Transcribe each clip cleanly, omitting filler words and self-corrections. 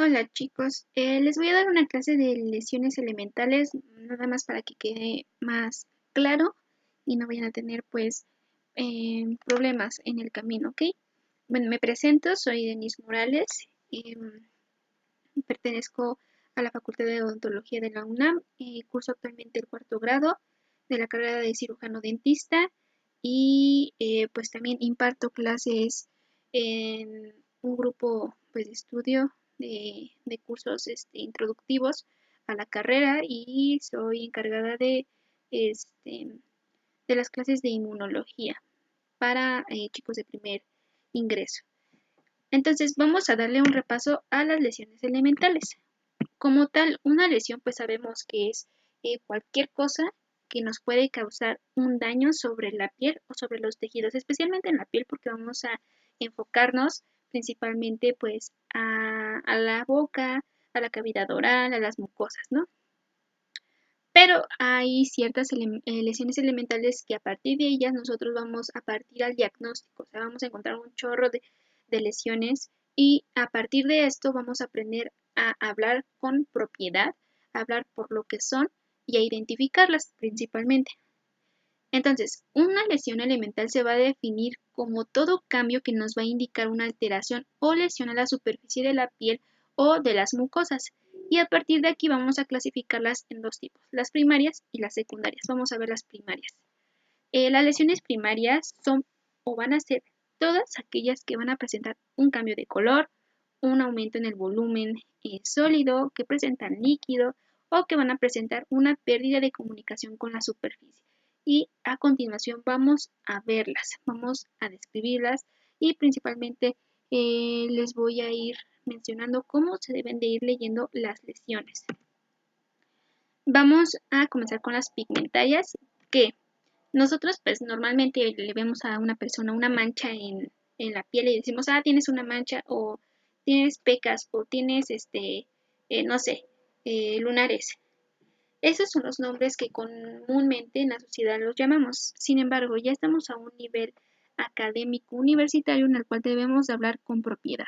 Hola chicos, les voy a dar una clase de lesiones elementales, nada más para que quede más claro y no vayan a tener pues problemas en el camino, ¿ok? Bueno, me presento, soy Denise Morales, pertenezco a la Facultad de Odontología de la UNAM y curso actualmente el cuarto grado de la carrera de cirujano dentista y pues también imparto clases en un grupo pues, de estudio de cursos introductivos a la carrera y soy encargada este, de las clases de inmunología para chicos de primer ingreso. Entonces vamos a darle un repaso a las lesiones elementales. Como tal, una lesión pues sabemos que es cualquier cosa que nos puede causar un daño sobre la piel o sobre los tejidos, especialmente en la piel porque vamos a enfocarnos principalmente pues a la boca, a la cavidad oral, a las mucosas, ¿no? Pero hay ciertas lesiones elementales que a partir de ellas nosotros vamos a partir al diagnóstico, o sea, vamos a encontrar un chorro de lesiones y a partir de esto vamos a aprender a hablar con propiedad, a hablar por lo que son y a identificarlas principalmente. Entonces, una lesión elemental se va a definir como todo cambio que nos va a indicar una alteración o lesión a la superficie de la piel o de las mucosas. Y a partir de aquí vamos a clasificarlas en dos tipos, las primarias y las secundarias. Vamos a ver las primarias. Las lesiones primarias son o van a ser todas aquellas que van a presentar un cambio de color, un aumento en el volumen sólido, que presentan líquido o que van a presentar una pérdida de comunicación con la superficie. Y a continuación vamos a verlas, vamos a describirlas y principalmente les voy a ir mencionando cómo se deben de ir leyendo las lesiones. Vamos a comenzar con las pigmentarias, que nosotros pues normalmente le vemos a una persona una mancha en la piel y decimos, tienes una mancha o tienes pecas o tienes no sé, lunares. Esos son los nombres que comúnmente en la sociedad los llamamos. Sin embargo, ya estamos a un nivel académico universitario en el cual debemos de hablar con propiedad,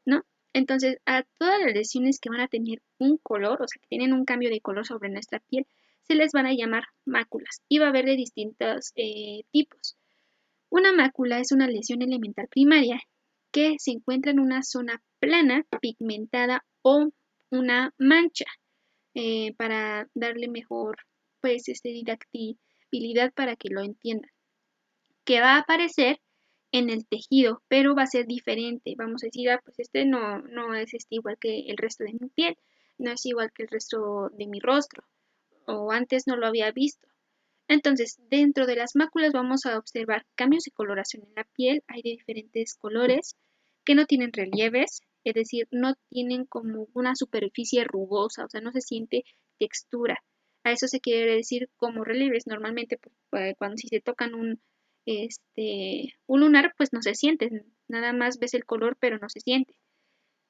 ¿no? Entonces, a todas las lesiones que van a tener un color, o sea, que tienen un cambio de color sobre nuestra piel, se les van a llamar máculas y va a haber de distintos tipos. Una mácula es una lesión elemental primaria que se encuentra en una zona plana, pigmentada o una mancha para darle mejor pues didactibilidad para que lo entiendan, que va a aparecer en el tejido, pero va a ser diferente. Vamos a decir, pues este no es igual que el resto de mi piel, no es igual que el resto de mi rostro, o antes no lo había visto. Entonces, dentro de las máculas vamos a observar cambios de coloración en la piel, hay de diferentes colores que no tienen relieves, es decir, no tienen como una superficie rugosa, o sea, no se siente textura. A eso se quiere decir como relieves. Normalmente, cuando si se tocan un lunar, pues no se siente, nada más ves el color, pero no se siente.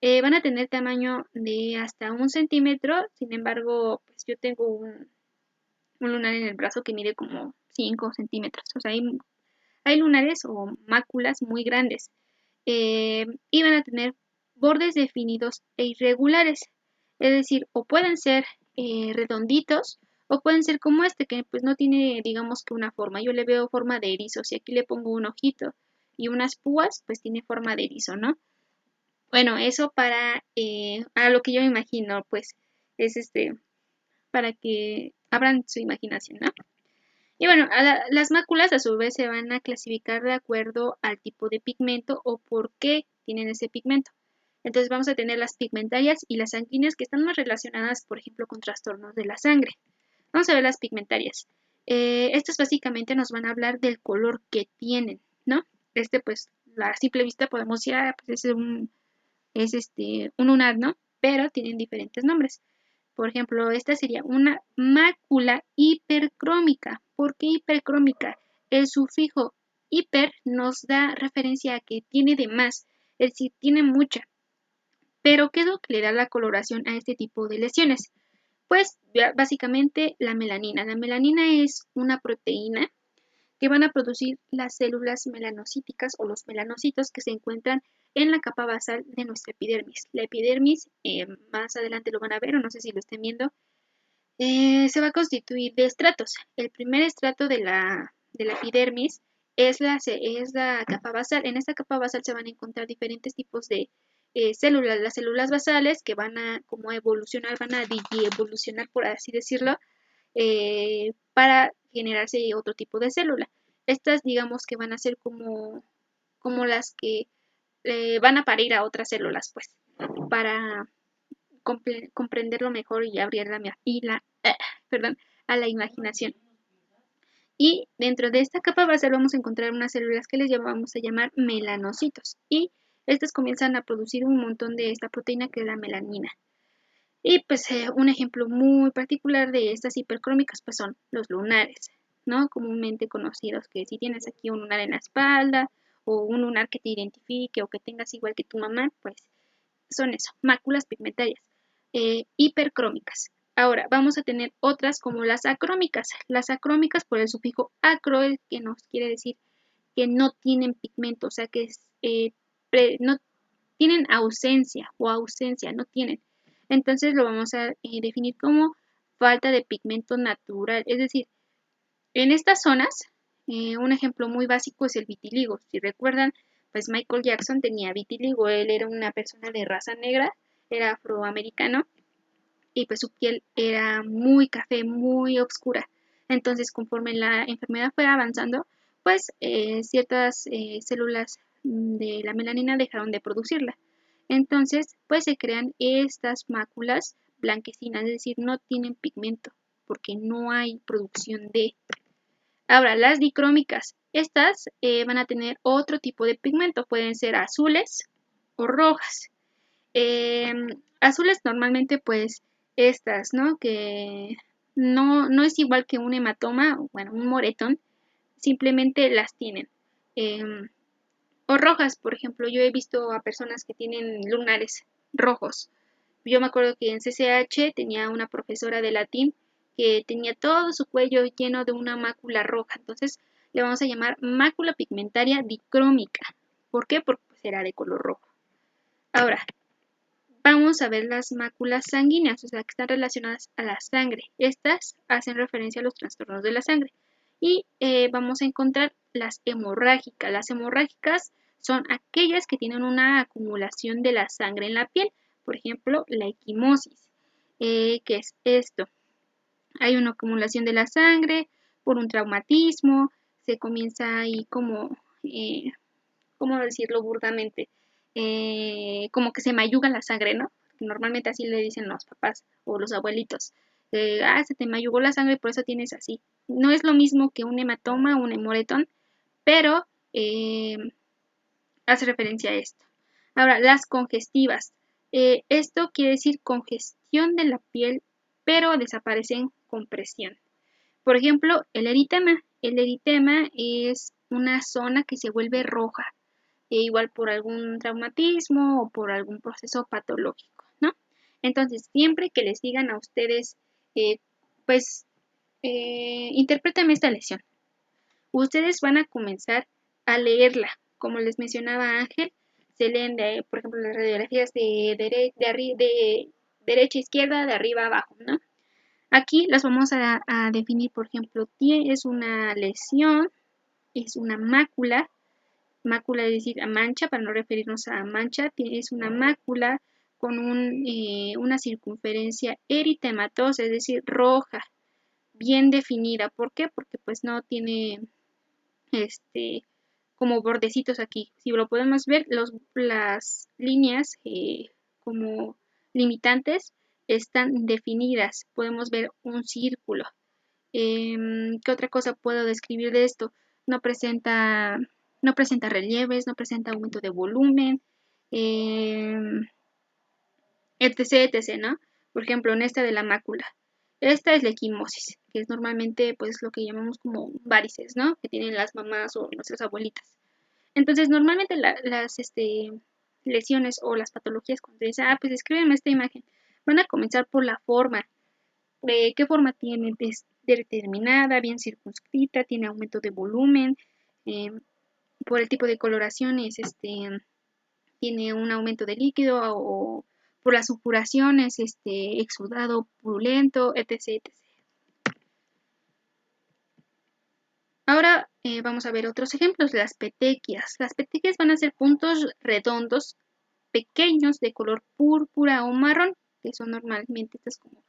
Van a tener tamaño de hasta 1 centímetro, sin embargo, pues yo tengo un lunar en el brazo que mide como 5 centímetros. O sea, hay lunares o máculas muy grandes. Y van a tener bordes definidos e irregulares. Es decir, o pueden ser redonditos o pueden ser como este, que pues no tiene, digamos que una forma. Yo le veo forma de erizo. Si aquí le pongo un ojito y unas púas, pues tiene forma de erizo, ¿no? Bueno, eso para a lo que yo me imagino, pues es para que abran su imaginación, ¿no? Y bueno, las máculas a su vez se van a clasificar de acuerdo al tipo de pigmento o por qué tienen ese pigmento. Entonces vamos a tener las pigmentarias y las sanguíneas que están más relacionadas, por ejemplo, con trastornos de la sangre. Vamos a ver las pigmentarias. Estas básicamente nos van a hablar del color que tienen, ¿no? Pues, a simple vista podemos decir, pues un lunar, ¿no? Pero tienen diferentes nombres. Por ejemplo, esta sería una mácula hipercrómica. ¿Por qué hipercrómica? El sufijo hiper nos da referencia a que tiene de más, es decir, tiene mucha. Pero, ¿qué es lo que le da la coloración a este tipo de lesiones? Pues básicamente la melanina. La melanina es una proteína que van a producir las células melanocíticas o los melanocitos que se encuentran en la capa basal de nuestra epidermis. La epidermis, más adelante lo van a ver, o no sé si lo estén viendo, se va a constituir de estratos. El primer estrato de la epidermis es la capa basal. En esta capa basal se van a encontrar diferentes tipos de células. Las células basales que van a como evolucionar, van a digievolucionar, por así decirlo, para generarse otro tipo de célula. Estas, digamos que van a ser como las que van a parir a otras células, pues, para comprenderlo mejor y abrir perdón, a la imaginación. Y dentro de esta capa basal vamos a encontrar unas células que les vamos a llamar melanocitos. Y estas comienzan a producir un montón de esta proteína que es la melanina. Y pues un ejemplo muy particular de estas hipercrómicas pues son los lunares, ¿no? Comúnmente conocidos, que si tienes aquí un lunar en la espalda o un lunar que te identifique o que tengas igual que tu mamá, pues son eso, máculas pigmentarias hipercrómicas. Ahora vamos a tener otras como las acrómicas. Las acrómicas por el sufijo acro, que nos quiere decir que no tienen pigmento, o sea que no tienen ausencia o ausencia, no tienen. Entonces lo vamos a definir como falta de pigmento natural. Es decir, en estas zonas, un ejemplo muy básico es el vitiligo. Si recuerdan, pues Michael Jackson tenía vitiligo. Él era una persona de raza negra, era afroamericano y pues su piel era muy café, muy oscura. Entonces, conforme la enfermedad fue avanzando, pues ciertas células de la melanina dejaron de producirla. Entonces, pues se crean estas máculas blanquecinas, es decir, no tienen pigmento porque no hay producción de. Ahora, las dicrómicas, estas van a tener otro tipo de pigmento, pueden ser azules o rojas. Azules normalmente pues estas, ¿no? Que no es igual que un hematoma, bueno, un moretón, simplemente las tienen. O rojas, por ejemplo, yo he visto a personas que tienen lunares rojos. Yo me acuerdo que en CCH tenía una profesora de latín que tenía todo su cuello lleno de una mácula roja. Entonces le vamos a llamar mácula pigmentaria dicrómica. ¿Por qué? Porque pues, era de color rojo. Ahora, vamos a ver las máculas sanguíneas, o sea, que están relacionadas a la sangre. Estas hacen referencia a los trastornos de la sangre. Y vamos a encontrar las hemorrágicas. Las hemorrágicas son aquellas que tienen una acumulación de la sangre en la piel. Por ejemplo, la equimosis. ¿Qué es esto? Hay una acumulación de la sangre por un traumatismo. Se comienza ahí como, ¿cómo decirlo burdamente? Como que se mayuga la sangre, ¿no? Normalmente así le dicen los papás o los abuelitos. Se te mayugó la sangre, por eso tienes así. No es lo mismo que un hematoma o un hemoretón, pero hace referencia a esto. Ahora, las congestivas. Esto quiere decir congestión de la piel, pero desaparecen con presión. Por ejemplo, el eritema. El eritema es una zona que se vuelve roja, igual por algún traumatismo o por algún proceso patológico, ¿no? Entonces, siempre que les digan a ustedes, pues, interprétame esta lesión, ustedes van a comenzar a leerla. Como les mencionaba Ángel, se leen, por ejemplo, las radiografías de derecha a izquierda, de arriba a abajo, ¿no? Aquí las vamos a definir, por ejemplo, es una lesión, es una mácula es decir, a mancha, para no referirnos a mancha, es una mácula con una circunferencia eritematosa, es decir, roja, bien definida. ¿Por qué? Porque pues no tiene como bordecitos aquí. Si lo podemos ver, las líneas como limitantes están definidas. Podemos ver un círculo. ¿Qué otra cosa puedo describir de esto? No presenta relieves, no presenta aumento de volumen, etc, ¿no? Por ejemplo, en esta de la mácula. Esta es la equimosis, que es normalmente pues lo que llamamos como varices, ¿no? Que tienen las mamás o nuestras abuelitas. Entonces, normalmente las lesiones o las patologías cuando dicen, pues escríbeme esta imagen, van a comenzar por la forma. ¿Qué forma tiene? determinada, bien circunscrita, tiene aumento de volumen, por el tipo de coloraciones, tiene un aumento de líquido o por las supuraciones, exudado purulento, etc, etc. Ahora vamos a ver otros ejemplos, las petequias. Las petequias van a ser puntos redondos, pequeños, de color púrpura o marrón, que son normalmente estas como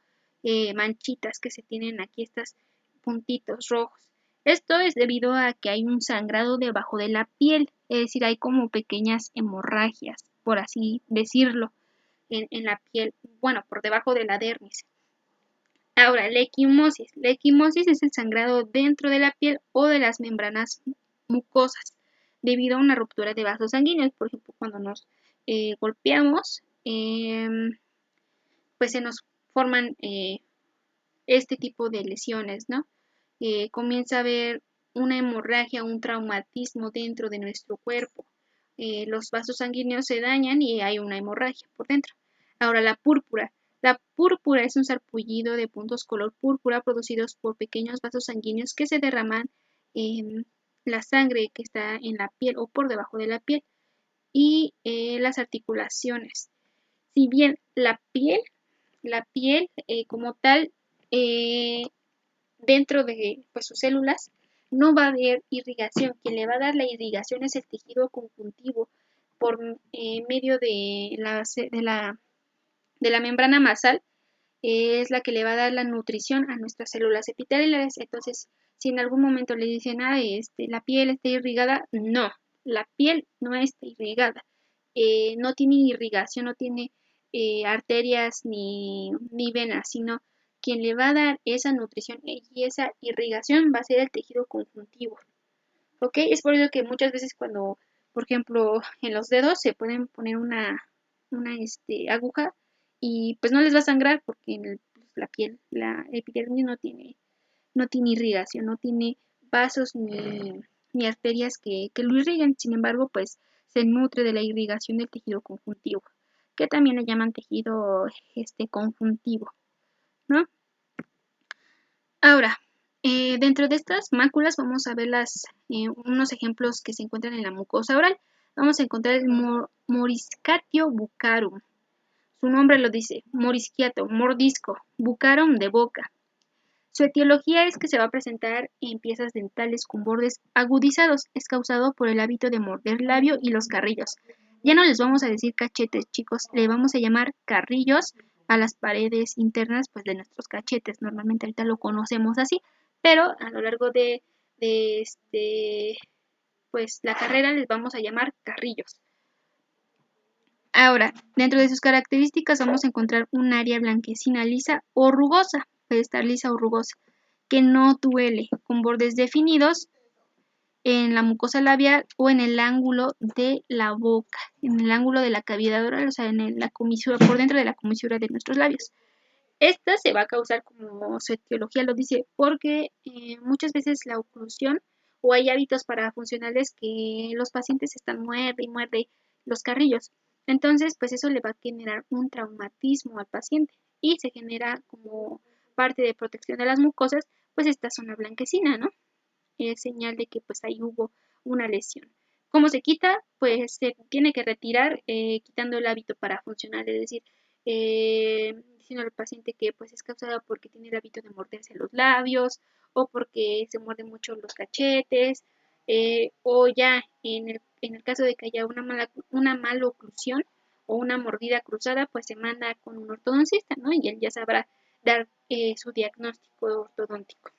manchitas que se tienen aquí, estos puntitos rojos. Esto es debido a que hay un sangrado debajo de la piel, es decir, hay como pequeñas hemorragias, por así decirlo, en la piel, bueno, por debajo de la dermis. Ahora, la equimosis. La equimosis es el sangrado dentro de la piel o de las membranas mucosas debido a una ruptura de vasos sanguíneos. Por ejemplo, cuando nos golpeamos, pues se nos forman este tipo de lesiones, ¿no? Comienza a haber una hemorragia, un traumatismo dentro de nuestro cuerpo. Los vasos sanguíneos se dañan y hay una hemorragia por dentro. Ahora, la púrpura. La púrpura es un sarpullido de puntos color púrpura producidos por pequeños vasos sanguíneos que se derraman en la sangre que está en la piel o por debajo de la piel y las articulaciones. Si bien la piel como tal, dentro de pues, sus células, no va a haber irrigación. Quien le va a dar la irrigación es el tejido conjuntivo por medio de la membrana basal, es la que le va a dar la nutrición a nuestras células epiteliales. Entonces, si en algún momento le dicen, la piel está irrigada, no, la piel no está irrigada, no tiene irrigación, no tiene arterias ni venas, sino quien le va a dar esa nutrición y esa irrigación va a ser el tejido conjuntivo. ¿Ok? Es por eso que muchas veces cuando, por ejemplo, en los dedos se pueden poner una aguja y pues no les va a sangrar porque pues, la piel, la epidermis no tiene irrigación, no tiene vasos ni arterias que lo irrigan. Sin embargo, pues se nutre de la irrigación del tejido conjuntivo, que también le llaman tejido conjuntivo, ¿no? Ahora, dentro de estas máculas vamos a ver unos ejemplos que se encuentran en la mucosa oral. Vamos a encontrar el moriscatio buccarum. Su nombre lo dice, morisquiato, mordisco, buccarum de boca. Su etiología es que se va a presentar en piezas dentales con bordes agudizados. Es causado por el hábito de morder labio y los carrillos. Ya no les vamos a decir cachetes, chicos, le vamos a llamar carrillos a las paredes internas pues, de nuestros cachetes. Normalmente ahorita lo conocemos así, pero a lo largo de pues, la carrera les vamos a llamar carrillos. Ahora, dentro de sus características vamos a encontrar un área blanquecina lisa o rugosa, puede estar lisa o rugosa, que no duele, con bordes definidos en la mucosa labial o en el ángulo de la boca, en el ángulo de la cavidad oral, o sea, en la comisura, por dentro de la comisura de nuestros labios. Esta se va a causar, como su etiología lo dice, porque muchas veces la oclusión o hay hábitos parafuncionales que los pacientes están muerde y muerde los carrillos. Entonces, pues eso le va a generar un traumatismo al paciente y se genera como parte de protección de las mucosas, pues esta zona blanquecina, ¿no? Es señal de que pues ahí hubo una lesión. ¿Cómo se quita? Pues se tiene que retirar quitando el hábito parafuncional, es decir, diciendo al paciente que pues es causada porque tiene el hábito de morderse los labios o porque se muerde mucho los cachetes o ya en el caso de que haya una maloclusión o una mordida cruzada, pues se manda con un ortodoncista, ¿no? Y él ya sabrá dar su diagnóstico ortodóntico.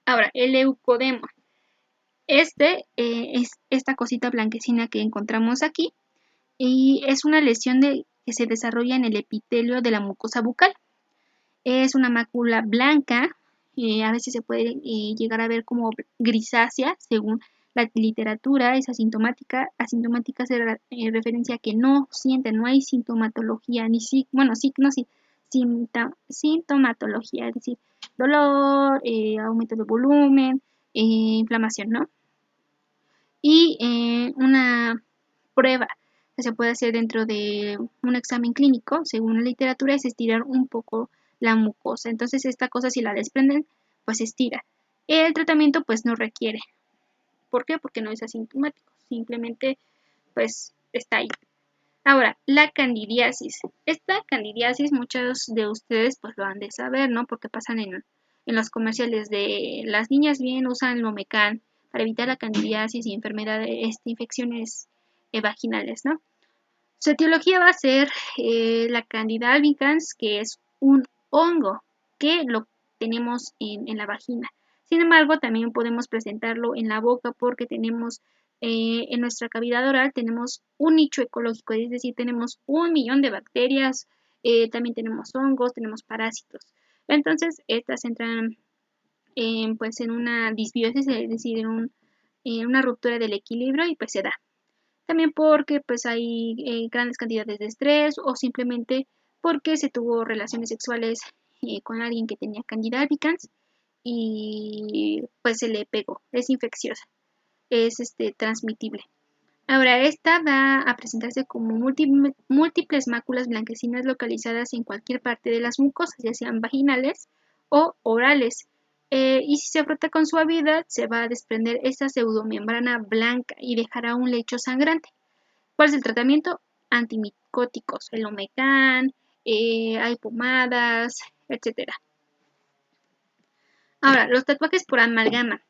Ahora, el leucodema. Es esta cosita blanquecina que encontramos aquí y es una lesión que se desarrolla en el epitelio de la mucosa bucal. Es una mácula blanca, a veces se puede llegar a ver como grisácea según la literatura, es asintomática. Asintomática se referencia a que no sienten, no hay sintomatología, sintomatología, es decir, dolor, aumento de volumen, inflamación, ¿no? Y una prueba que se puede hacer dentro de un examen clínico, según la literatura, es estirar un poco la mucosa. Entonces esta cosa si la desprenden pues se estira. El tratamiento pues no requiere. ¿Por qué? Porque no es asintomático, simplemente pues está ahí. Ahora, la candidiasis. Esta candidiasis muchos de ustedes pues lo han de saber, ¿no? Porque pasan en los comerciales de las niñas bien usan Lomecan para evitar la candidiasis y enfermedades, infecciones vaginales, ¿no? Su etiología va a ser la Candida albicans, que es un hongo que lo tenemos en la vagina. Sin embargo, también podemos presentarlo en la boca porque tenemos en nuestra cavidad oral tenemos un nicho ecológico, es decir, tenemos 1 millón de bacterias, también tenemos hongos, tenemos parásitos. Entonces, estas entran pues en una disbiosis, es decir, en una ruptura del equilibrio y pues se da. También porque pues hay grandes cantidades de estrés o simplemente porque se tuvo relaciones sexuales con alguien que tenía Candida albicans y pues se le pegó, es infecciosa, es transmitible. Ahora, esta va a presentarse como múltiples máculas blanquecinas localizadas en cualquier parte de las mucosas, ya sean vaginales o orales. Y si se frota con suavidad, se va a desprender esta pseudomembrana blanca y dejará un lecho sangrante. ¿Cuál es el tratamiento? Antimicóticos, el Omecan, hay pomadas, etc. Ahora, los tatuajes por amalgama.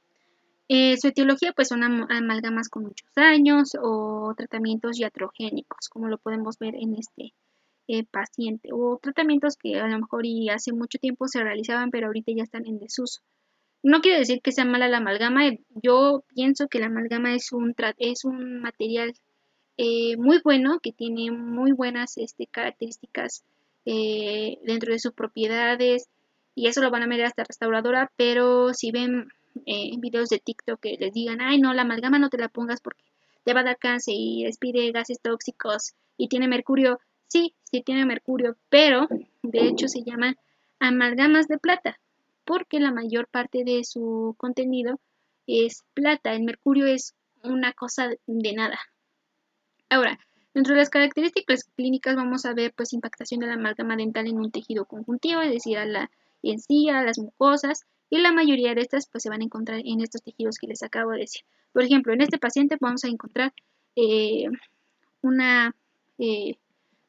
Su etiología pues son amalgamas con muchos daños o tratamientos iatrogénicos, como lo podemos ver en este paciente, o tratamientos que a lo mejor y hace mucho tiempo se realizaban, pero ahorita ya están en desuso. No quiere decir que sea mala la amalgama, yo pienso que la amalgama es un material muy bueno, que tiene muy buenas características dentro de sus propiedades, y eso lo van a ver hasta restauradora, pero si ven videos de TikTok que les digan, ay no, la amalgama no te la pongas porque te va a dar cáncer y despide gases tóxicos y tiene mercurio, sí, sí tiene mercurio, pero de hecho se llaman amalgamas de plata, porque la mayor parte de su contenido es plata, el mercurio es una cosa de nada. Ahora, dentro de las características clínicas vamos a ver pues impactación de la amalgama dental en un tejido conjuntivo, es decir, a la encía, a las mucosas, y la mayoría de estas pues se van a encontrar en estos tejidos que les acabo de decir. Por ejemplo, en este paciente vamos a encontrar eh, una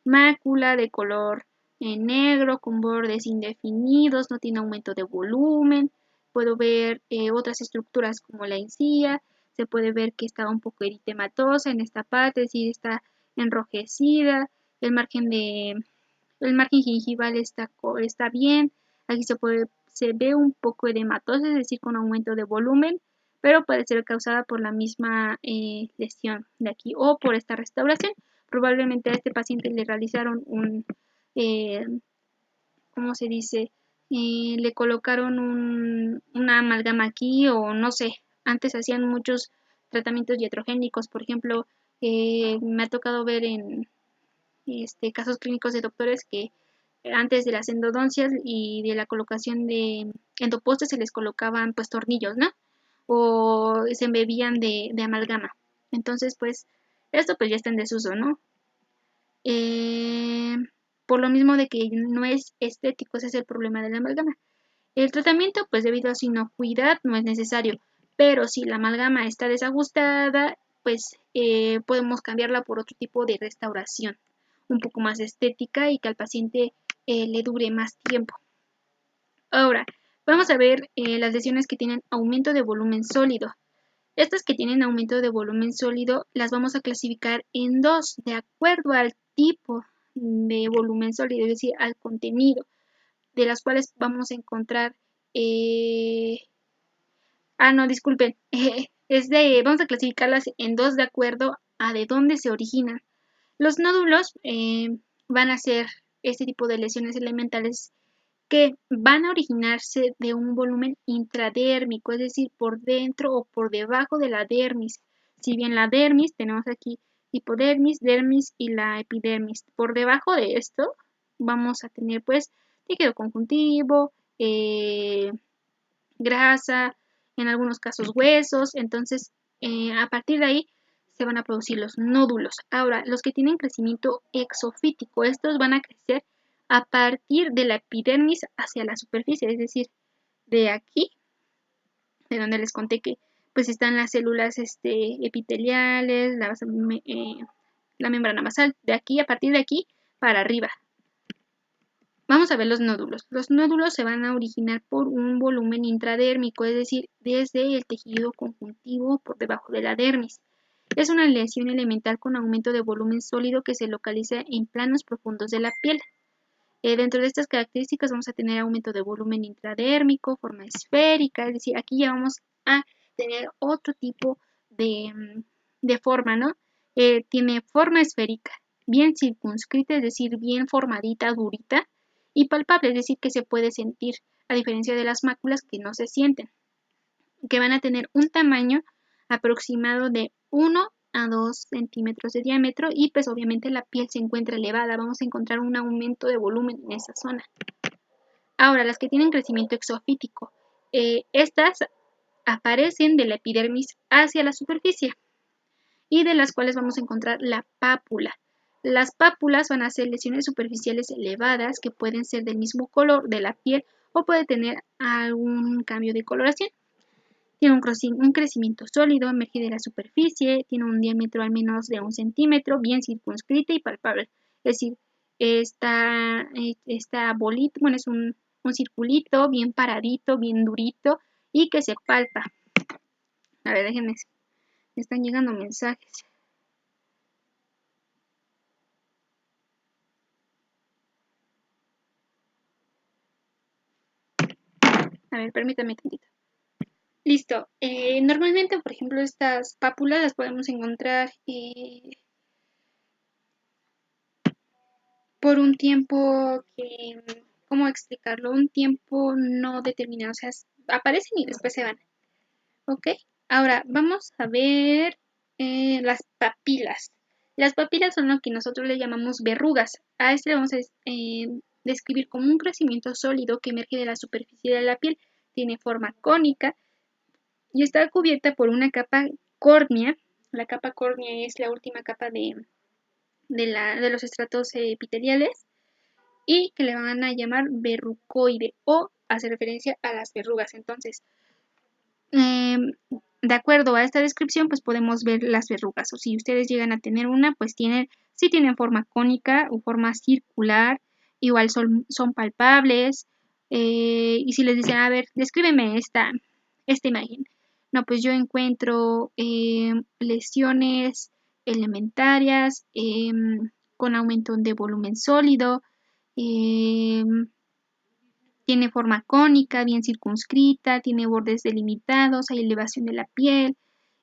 mácula de color negro con bordes indefinidos, no tiene aumento de volumen. Puedo ver otras estructuras como la encía, se puede ver que está un poco eritematosa en esta parte, es decir, está enrojecida, el margen gingival está bien, aquí se ve un poco edematosa, es decir, con aumento de volumen, pero puede ser causada por la misma lesión de aquí o por esta restauración. Probablemente a este paciente le realizaron eh, ¿cómo se dice? Le colocaron una amalgama aquí o no sé, antes hacían muchos tratamientos iatrogénicos, por ejemplo, me ha tocado ver en casos clínicos de doctores que antes de las endodoncias y de la colocación de endopostes se les colocaban pues tornillos, ¿no? O se embebían de amalgama. Entonces, pues, esto pues ya está en desuso, ¿no? Eh, por lo mismo de que no es estético, ese es el problema de la amalgama. El tratamiento, pues debido a su inocuidad, no es necesario, pero si la amalgama está desajustada, pues podemos cambiarla por otro tipo de restauración, un poco más estética y que al paciente le dure más tiempo. Ahora, vamos a ver las lesiones que tienen aumento de volumen sólido. Estas que tienen aumento de volumen sólido las vamos a clasificar en dos, de acuerdo al tipo de volumen sólido, es decir, al contenido, de las cuales vamos a encontrar... no, disculpen, vamos a clasificarlas en dos de acuerdo a de dónde se originan. Los nódulos van a ser este tipo de lesiones elementales que van a originarse de un volumen intradérmico, es decir, por dentro o por debajo de la dermis. Si bien la dermis, tenemos aquí hipodermis, dermis y la epidermis. Por debajo de esto vamos a tener pues tejido conjuntivo, grasa, en algunos casos huesos. Entonces, a partir de ahí se van a producir los nódulos. Ahora, los que tienen crecimiento exofítico, estos van a crecer a partir de la epidermis hacia la superficie, es decir, de aquí de donde les conté que pues están las células epiteliales, la membrana basal, de aquí, a partir de aquí, para arriba. Vamos a ver los nódulos. Los nódulos se van a originar por un volumen intradérmico, es decir, desde el tejido conjuntivo por debajo de la dermis. Es una lesión elemental con aumento de volumen sólido que se localiza en planos profundos de la piel. Dentro de estas características vamos a tener aumento de volumen intradérmico, forma esférica, es decir, aquí ya vamos a tener otro tipo de forma, ¿no? Tiene forma esférica, bien circunscrita, es decir, bien formadita, durita, y palpable, es decir, que se puede sentir, a diferencia de las máculas que no se sienten, que van a tener un tamaño aproximado de 1 a 2 centímetros de diámetro y pues obviamente la piel se encuentra elevada, vamos a encontrar un aumento de volumen en esa zona. Ahora, las que tienen crecimiento exofítico, estas aparecen de la epidermis hacia la superficie y de las cuales vamos a encontrar la pápula. Las pápulas van a ser lesiones superficiales elevadas que pueden ser del mismo color de la piel o puede tener algún cambio de coloración. Tiene un crecimiento sólido, emerge de la superficie, tiene un diámetro al menos de 1 centímetro, bien circunscrita y palpable. Es decir, esta bolita, bueno, es un circulito bien paradito, bien durito y que se palpa. A ver, déjenme, me están llegando mensajes. A ver, permítame tantito. Listo. Normalmente, por ejemplo, estas pápulas las podemos encontrar por un tiempo que, ¿cómo explicarlo? Un tiempo no determinado, o sea, aparecen y después se van. ¿Ok? Ahora, vamos a ver las papilas. Las papilas son lo que nosotros le llamamos verrugas. A este le vamos a describir como un crecimiento sólido que emerge de la superficie de la piel. Tiene forma cónica y está cubierta por una capa córnea. La capa córnea es la última capa de los estratos epiteliales y que le van a llamar verrucoide o hace referencia a las verrugas. Entonces, de acuerdo a esta descripción, pues podemos ver las verrugas. O si ustedes llegan a tener una, pues sí tienen forma cónica o forma circular, igual son palpables. Y si les dicen, a ver, descríbeme esta imagen. No, pues yo encuentro lesiones elementarias con aumento de volumen sólido. Tiene forma cónica, bien circunscrita, tiene bordes delimitados, hay elevación de la piel,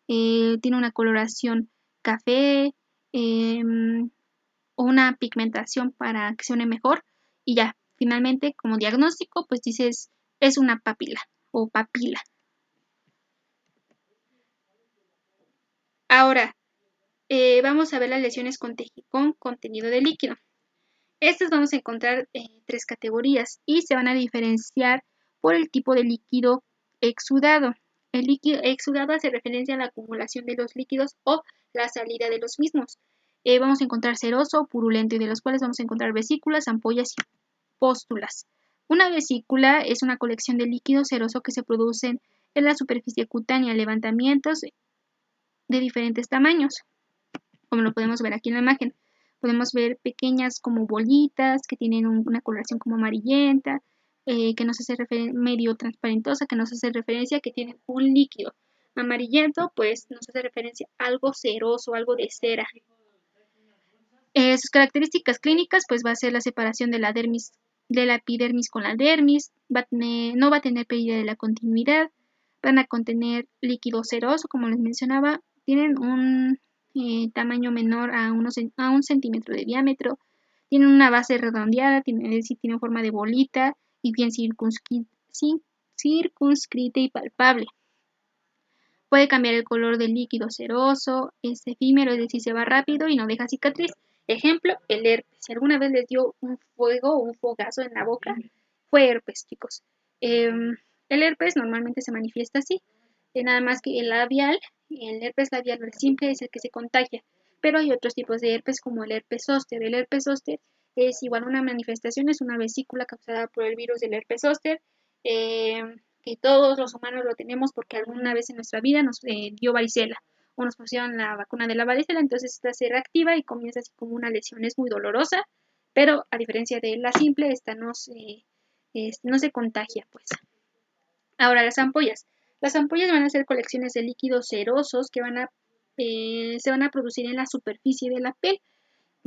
tiene una coloración café o una pigmentación para que suene mejor. Y ya, finalmente, como diagnóstico, pues dices, es una papila o papila. Ahora, vamos a ver las lesiones con contenido de líquido. Estas vamos a encontrar tres categorías y se van a diferenciar por el tipo de líquido exudado. El líquido exudado hace referencia a la acumulación de los líquidos o la salida de los mismos. Vamos a encontrar seroso o purulento y de los cuales vamos a encontrar vesículas, ampollas y pústulas. Una vesícula es una colección de líquido seroso que se producen en la superficie cutánea, levantamientos de diferentes tamaños, como lo podemos ver aquí en la imagen. Podemos ver pequeñas como bolitas que tienen una coloración como amarillenta, que nos hace medio transparentosa, que nos hace referencia a que tienen un líquido. Amarillento, pues nos hace referencia a algo ceroso, algo de cera. Sus características clínicas, pues va a ser la separación de la epidermis con la dermis, no va a tener pérdida de la continuidad, van a contener líquido ceroso, como les mencionaba, tienen un tamaño menor a 1 centímetro de diámetro, tienen una base redondeada, es decir, tienen forma de bolita y bien circunscrita y palpable. Puede cambiar el color del líquido ceroso, es efímero, es decir, se va rápido y no deja cicatriz. Ejemplo, el herpes. Si alguna vez les dio un fuego o un fogazo en la boca, fue herpes, chicos. El herpes normalmente se manifiesta así, nada más que el herpes labial simple es el que se contagia, pero hay otros tipos de herpes como el herpes zóster. El herpes zóster es igual una manifestación, es una vesícula causada por el virus del herpes zóster, que que todos los humanos lo tenemos porque alguna vez en nuestra vida nos dio varicela o nos pusieron la vacuna de la varicela, entonces esta se reactiva y comienza así como una lesión, es muy dolorosa, pero a diferencia de la simple, esta no se contagia, pues. Ahora, las ampollas. Las ampollas van a ser colecciones de líquidos serosos que se van a producir en la superficie de la piel.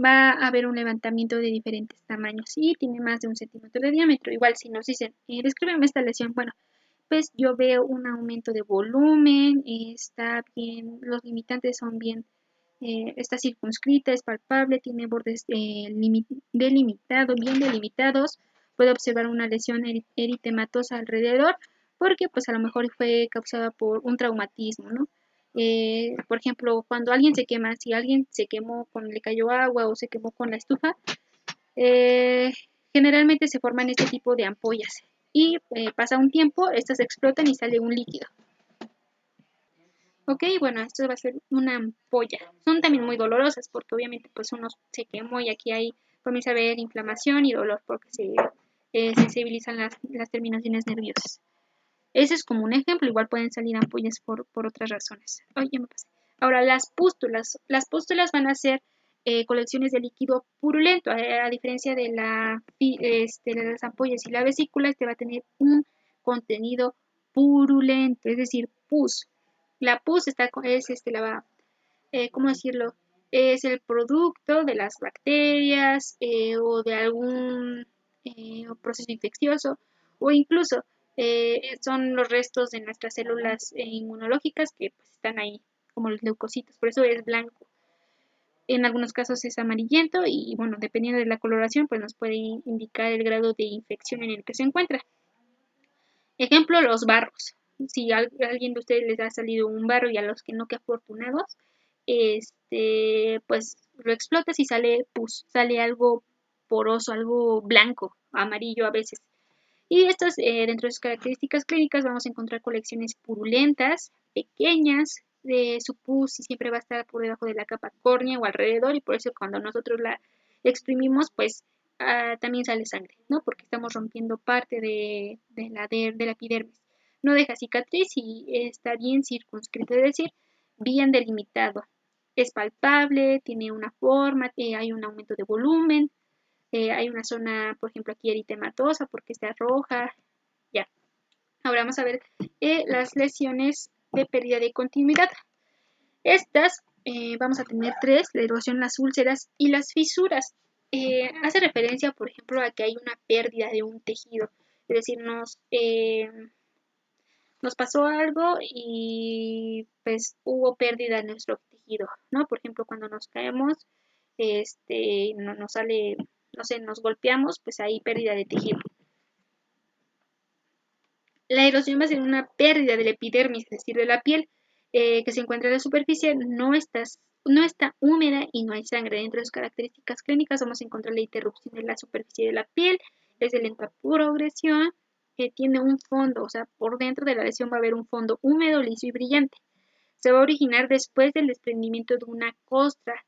Va a haber un levantamiento de diferentes tamaños y tiene más de 1 centímetro de diámetro. Igual si nos dicen, descríbeme esta lesión, bueno, pues yo veo un aumento de volumen, está bien, los limitantes son bien, está circunscrita, es palpable, tiene bordes bien delimitados, puede observar una lesión eritematosa alrededor, porque pues a lo mejor fue causada por un traumatismo, ¿no? Por ejemplo, cuando alguien se quema, si alguien se quemó le cayó agua o se quemó con la estufa, eh, generalmente se forman este tipo de ampollas y pasa un tiempo, estas explotan y sale un líquido. Ok, bueno, esto va a ser una ampolla. Son también muy dolorosas porque obviamente pues uno se quemó y aquí comienza a haber inflamación y dolor porque se sensibilizan las terminaciones nerviosas. Ese es como un ejemplo, igual pueden salir ampollas por otras razones. Ay, ya me pasé. Ahora, las pústulas. Las pústulas van a ser colecciones de líquido purulento, a diferencia de de las ampollas y la vesícula, este va a tener un contenido purulento, es decir, pus. La pus ¿cómo decirlo? Es el producto de las bacterias o de algún proceso infeccioso o incluso son los restos de nuestras células inmunológicas que pues, están ahí como los leucocitos, por eso es blanco. En algunos casos es amarillento y bueno, dependiendo de la coloración pues nos puede indicar el grado de infección en el que se encuentra. Ejemplo, los barros. Si a alguien de ustedes les ha salido un barro y a los que no, que afortunados, pues lo explotas y sale pus, sale algo poroso, algo blanco, amarillo a veces. Y estas, dentro de sus características clínicas, vamos a encontrar colecciones purulentas, pequeñas, de su pus y siempre va a estar por debajo de la capa córnea o alrededor, y por eso cuando nosotros la exprimimos, pues también sale sangre, ¿no? Porque estamos rompiendo parte de la epidermis. No deja cicatriz y está bien circunscrito, es decir, bien delimitado. Es palpable, tiene una forma, hay un aumento de volumen, hay una zona, por ejemplo, aquí eritematosa porque está roja. Ya. Ahora vamos a ver las lesiones de pérdida de continuidad. Estas vamos a tener tres: la erosión, las úlceras y las fisuras. Hace referencia, por ejemplo, a que hay una pérdida de un tejido. Es decir, nos pasó algo y pues hubo pérdida en nuestro tejido, ¿no? Por ejemplo, cuando nos caemos, no nos sale, no sé, nos golpeamos, pues hay pérdida de tejido. La erosión va a ser una pérdida de la epidermis, es decir, de la piel que se encuentra en la superficie, no está húmeda y no hay sangre. Dentro de sus características clínicas vamos a encontrar la interrupción de la superficie de la piel, es de lenta progresión, que tiene un fondo, o sea, por dentro de la lesión va a haber un fondo húmedo, liso y brillante. Se va a originar después del desprendimiento de una costra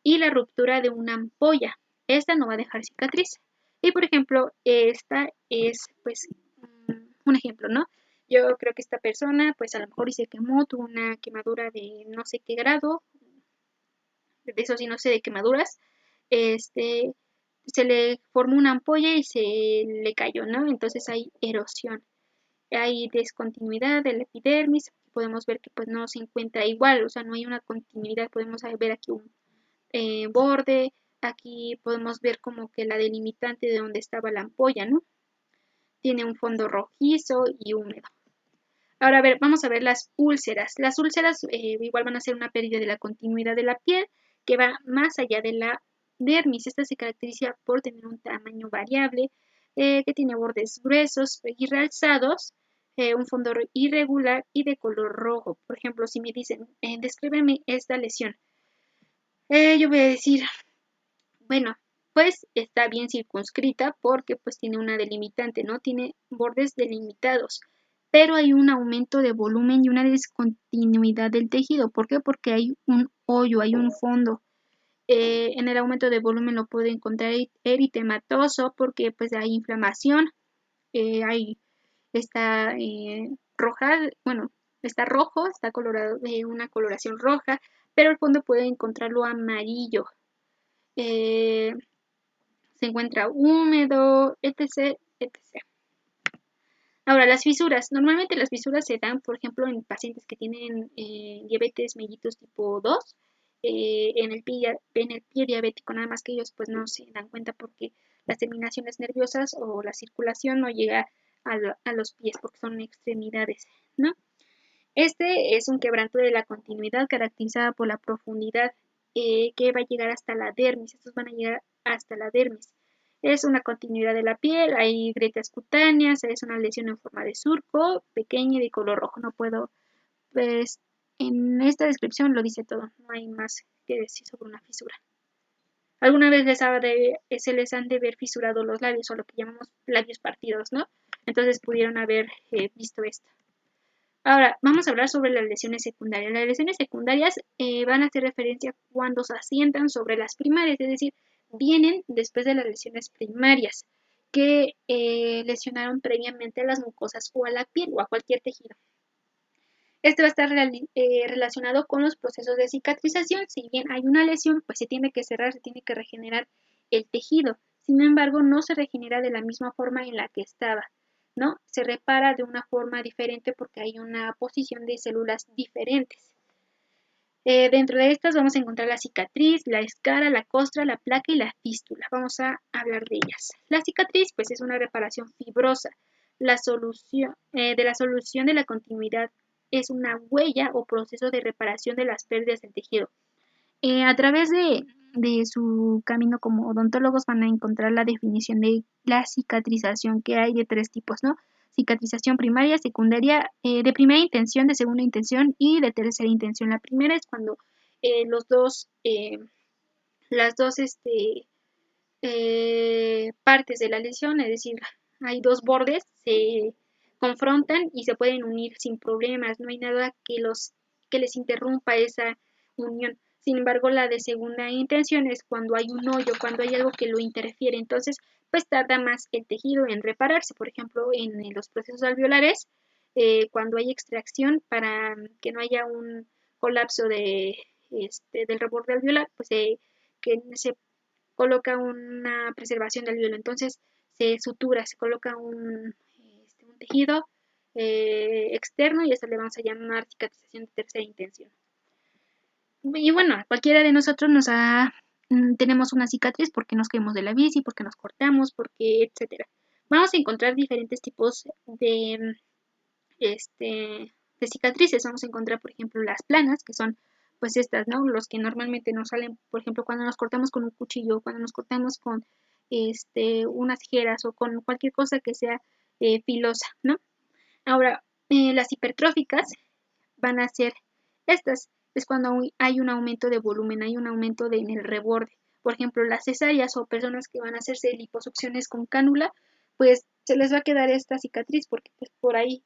y la ruptura de una ampolla. Esta no va a dejar cicatriz. Y por ejemplo, esta es pues un ejemplo, ¿no? Yo creo que esta persona pues a lo mejor se quemó, tuvo una quemadura de no sé qué grado, de eso sí no sé de quemaduras, se le formó una ampolla y se le cayó, ¿no? Entonces hay erosión, hay descontinuidad de la epidermis, podemos ver que pues no se encuentra igual, o sea, no hay una continuidad, podemos ver aquí un borde, aquí podemos ver como que la delimitante de donde estaba la ampolla, ¿no? Tiene un fondo rojizo y húmedo. Ahora, a ver, vamos a ver las úlceras. Las úlceras igual van a ser una pérdida de la continuidad de la piel que va más allá de la dermis. Esta se caracteriza por tener un tamaño variable, que tiene bordes gruesos y realzados, un fondo irregular y de color rojo. Por ejemplo, si me dicen, descríbeme esta lesión, yo voy a decir, bueno, pues está bien circunscrita porque pues tiene una delimitante, ¿no? Tiene bordes delimitados, pero hay un aumento de volumen y una discontinuidad del tejido. ¿Por qué? Porque hay un hoyo, hay un fondo. En el aumento de volumen lo puede encontrar eritematoso porque pues hay inflamación, hay está roja, bueno, está rojo, está colorado de una coloración roja, pero al fondo puede encontrarlo amarillo. Se encuentra húmedo, etc, etc. Ahora, las fisuras. Normalmente las fisuras se dan, por ejemplo, en pacientes que tienen diabetes mellitus tipo 2, en el pie diabético, nada más que ellos pues no se dan cuenta porque las terminaciones nerviosas o la circulación no llega a los pies porque son extremidades, ¿no? Este es un quebranto de la continuidad caracterizada por la profundidad que va a llegar hasta la dermis. Estos van a llegar hasta la dermis. Es una continuidad de la piel, hay grietas cutáneas, es una lesión en forma de surco, pequeña y de color rojo. No puedo, pues en esta descripción lo dice todo, no hay más que decir sobre una fisura. Alguna vez se les han de ver fisurado los labios o lo que llamamos labios partidos, ¿no? Entonces pudieron haber visto esto. Ahora, vamos a hablar sobre las lesiones secundarias. Las lesiones secundarias van a hacer referencia cuando se asientan sobre las primarias, es decir, vienen después de las lesiones primarias que lesionaron previamente a las mucosas o a la piel o a cualquier tejido. Este va a estar relacionado con los procesos de cicatrización. Si bien hay una lesión, pues se tiene que cerrar, se tiene que regenerar el tejido. Sin embargo, no se regenera de la misma forma en la que estaba, ¿no? Se repara de una forma diferente porque hay una posición de células diferentes. Dentro de estas vamos a encontrar la cicatriz, la escara, la costra, la placa y la fístula. Vamos a hablar de ellas. La cicatriz, pues, es una reparación fibrosa. La solución de la continuidad es una huella o proceso de reparación de las pérdidas del tejido. A través de su camino como odontólogos van a encontrar la definición de la cicatrización, que hay de 3 tipos, ¿no? Cicatrización primaria, secundaria, de primera intención, de segunda intención y de tercera intención. La primera es cuando las dos partes de la lesión, es decir, hay 2 bordes, se confrontan y se pueden unir sin problemas, no hay nada que les interrumpa esa unión. Sin embargo, la de segunda intención es cuando hay un hoyo, cuando hay algo que lo interfiere. Entonces, pues tarda más el tejido en repararse. Por ejemplo, en los procesos alveolares, cuando hay extracción para que no haya un colapso del reborde alveolar, pues que se coloca una preservación del alveolo. Entonces, se sutura, se coloca un tejido externo y esto le vamos a llamar cicatrización de tercera intención. Y bueno, cualquiera de nosotros tenemos una cicatriz porque nos caímos de la bici, porque nos cortamos, porque etcétera. Vamos a encontrar diferentes tipos de cicatrices. Vamos a encontrar, por ejemplo, las planas, que son pues estas, ¿no? Los que normalmente nos salen, por ejemplo, cuando nos cortamos con un cuchillo, cuando nos cortamos con unas tijeras o con cualquier cosa que sea filosa, ¿no? Ahora, las hipertróficas van a ser estas. Es cuando hay un aumento de volumen, hay un aumento en el reborde. Por ejemplo, las cesáreas o personas que van a hacerse liposucciones con cánula, pues se les va a quedar esta cicatriz porque pues, por ahí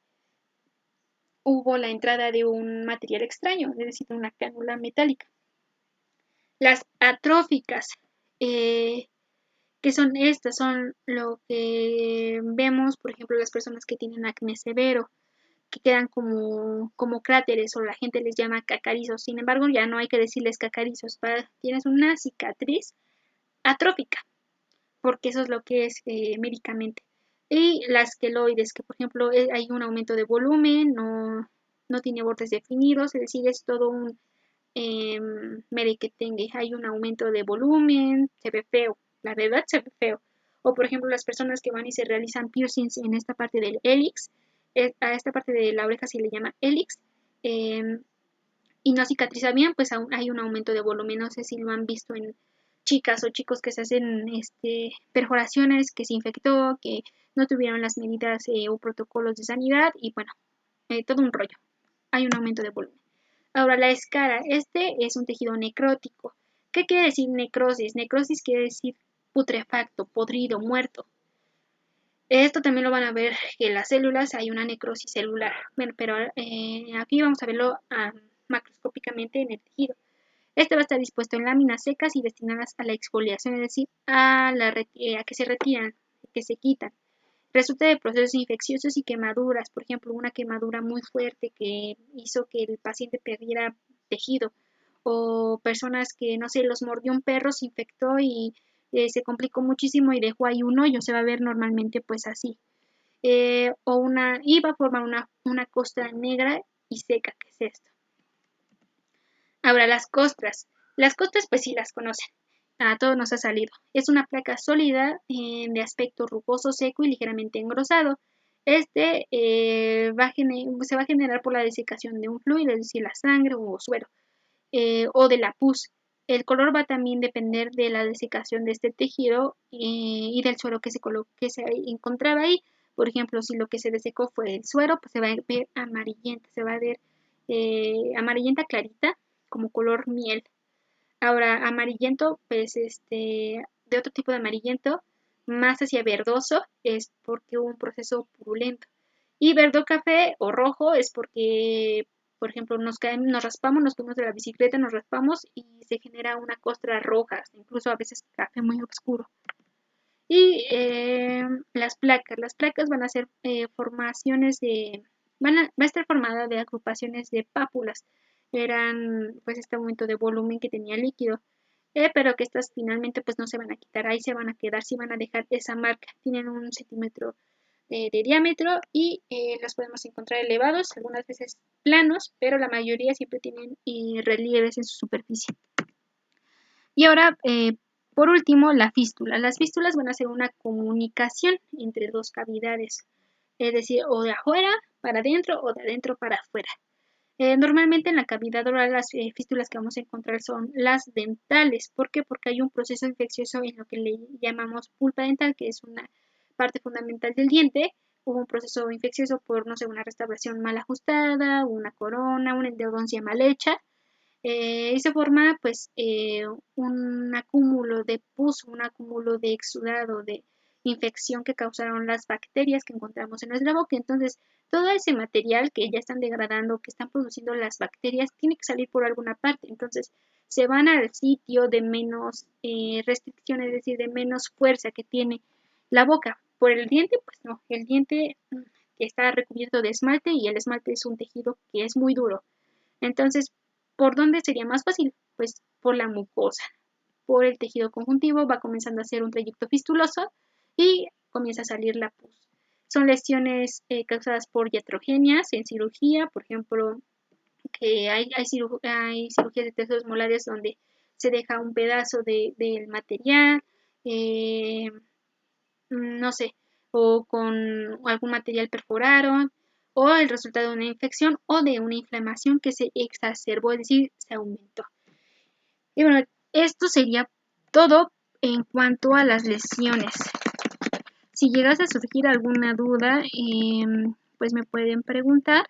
hubo la entrada de un material extraño, es decir, una cánula metálica. Las atróficas, que son estas, son lo que vemos, por ejemplo, las personas que tienen acné severo, que quedan como cráteres o la gente les llama cacarizos. Sin embargo, ya no hay que decirles cacarizos, tienes una cicatriz atrófica, porque eso es lo que es médicamente. Y las queloides, que por ejemplo hay un aumento de volumen, no tiene bordes definidos, es decir, es todo un merequetengue, hay un aumento de volumen, se ve feo, la verdad se ve feo. O por ejemplo las personas que van y se realizan piercings en esta parte del hélix, a esta parte de la oreja se le llama hélix, y no cicatriza bien, pues aún hay un aumento de volumen. No sé si lo han visto en chicas o chicos que se hacen perforaciones, que se infectó, que no tuvieron las medidas o protocolos de sanidad y bueno, todo un rollo. Hay un aumento de volumen. Ahora la escara, este es un tejido necrótico. ¿Qué quiere decir necrosis? Necrosis quiere decir putrefacto, podrido, muerto. Esto también lo van a ver que en las células hay una necrosis celular. Bueno, pero aquí vamos a verlo macroscópicamente en el tejido. Este va a estar dispuesto en láminas secas y destinadas a la exfoliación, es decir, a que se retiran, que se quitan. resulta de procesos infecciosos y quemaduras, por ejemplo, una quemadura muy fuerte que hizo que el paciente perdiera tejido, o personas que, no sé, los mordió un perro, se infectó y se complicó muchísimo y dejó ahí un hoyo, se va a ver normalmente pues así. Y va a formar una costra negra y seca, que es esto. Ahora, las costras. Las costras, pues sí las conocen. A todos nos ha salido. Es una placa sólida de aspecto rugoso, seco y ligeramente engrosado. Se va a generar por la desecación de un fluido, es decir, la sangre o suero, o de la pus. El color va a también depender de la desecación de este tejido y del suero que se encontraba ahí. Por ejemplo, si lo que se desecó fue el suero, pues se va a ver amarillenta, se va a ver amarillenta clarita, como color miel. Ahora, amarillento, pues de otro tipo de amarillento, más hacia verdoso, es porque hubo un proceso purulento. Y verdo café o rojo es porque, por ejemplo, nos raspamos, nos fuimos de la bicicleta, nos raspamos y se genera una costra roja, incluso a veces café muy oscuro. Y las placas van a ser formaciones va a estar formada de agrupaciones de pápulas. Eran pues este aumento de volumen que tenía líquido, pero que estas finalmente pues no se van a quitar, ahí se van a quedar, sí van a dejar esa marca. Tienen 1 centímetro de diámetro y los podemos encontrar elevados, algunas veces planos, pero la mayoría siempre tienen relieves en su superficie. Y ahora, por último, la fístula. Las fístulas van a ser una comunicación entre dos cavidades, es decir, o de afuera para adentro o de adentro para afuera. Normalmente en la cavidad oral las fístulas que vamos a encontrar son las dentales. ¿Por qué? Porque hay un proceso infeccioso en lo que le llamamos pulpa dental, que es una parte fundamental del diente. Hubo un proceso infeccioso por, no sé, una restauración mal ajustada, una corona, una endodoncia mal hecha. Y se forma pues un acúmulo de pus, un acúmulo de exudado, de infección que causaron las bacterias que encontramos en nuestra boca. Entonces, todo ese material que ya están degradando, que están produciendo las bacterias, tiene que salir por alguna parte. Entonces, se van al sitio de menos restricción, es decir, de menos fuerza que tiene la boca. Por el diente, pues no, el diente está recubierto de esmalte y el esmalte es un tejido que es muy duro. Entonces, ¿por dónde sería más fácil? Pues por la mucosa. Por el tejido conjuntivo va comenzando a hacer un trayecto fistuloso y comienza a salir la pus. Son lesiones causadas por iatrogenias en cirugía, por ejemplo, que hay cirugías de tejidos molares donde se deja un pedazo del material, eh, no sé, o con algún material perforaron, o el resultado de una infección o de una inflamación que se exacerbó, es decir, se aumentó. Y bueno, esto sería todo en cuanto a las lesiones. Si llegase a surgir alguna duda, pues me pueden preguntar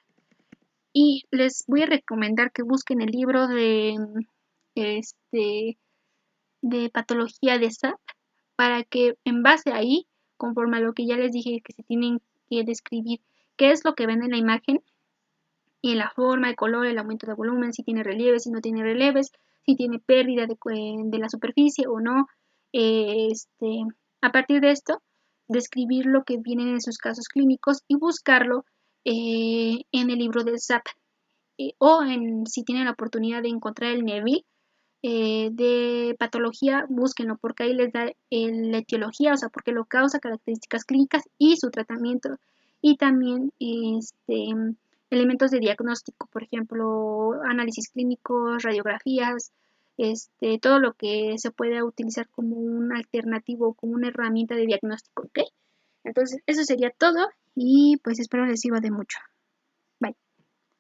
y les voy a recomendar que busquen el libro de patología de SAP para que en base ahí, conforme a lo que ya les dije, que se tienen que describir qué es lo que ven en la imagen y la forma, el color, el aumento de volumen, si tiene relieves, si no tiene relieves, si tiene pérdida de la superficie o no. A partir de esto, describir lo que vienen en sus casos clínicos y buscarlo en el libro del SAP. Si tienen la oportunidad de encontrar el Neville de patología, búsquenlo porque ahí les da la etiología, o sea, por qué lo causa, características clínicas y su tratamiento. Y también elementos de diagnóstico, por ejemplo, análisis clínicos, radiografías, todo lo que se pueda utilizar como un alternativo, como una herramienta de diagnóstico, ¿ok? Entonces, eso sería todo y pues espero les sirva de mucho.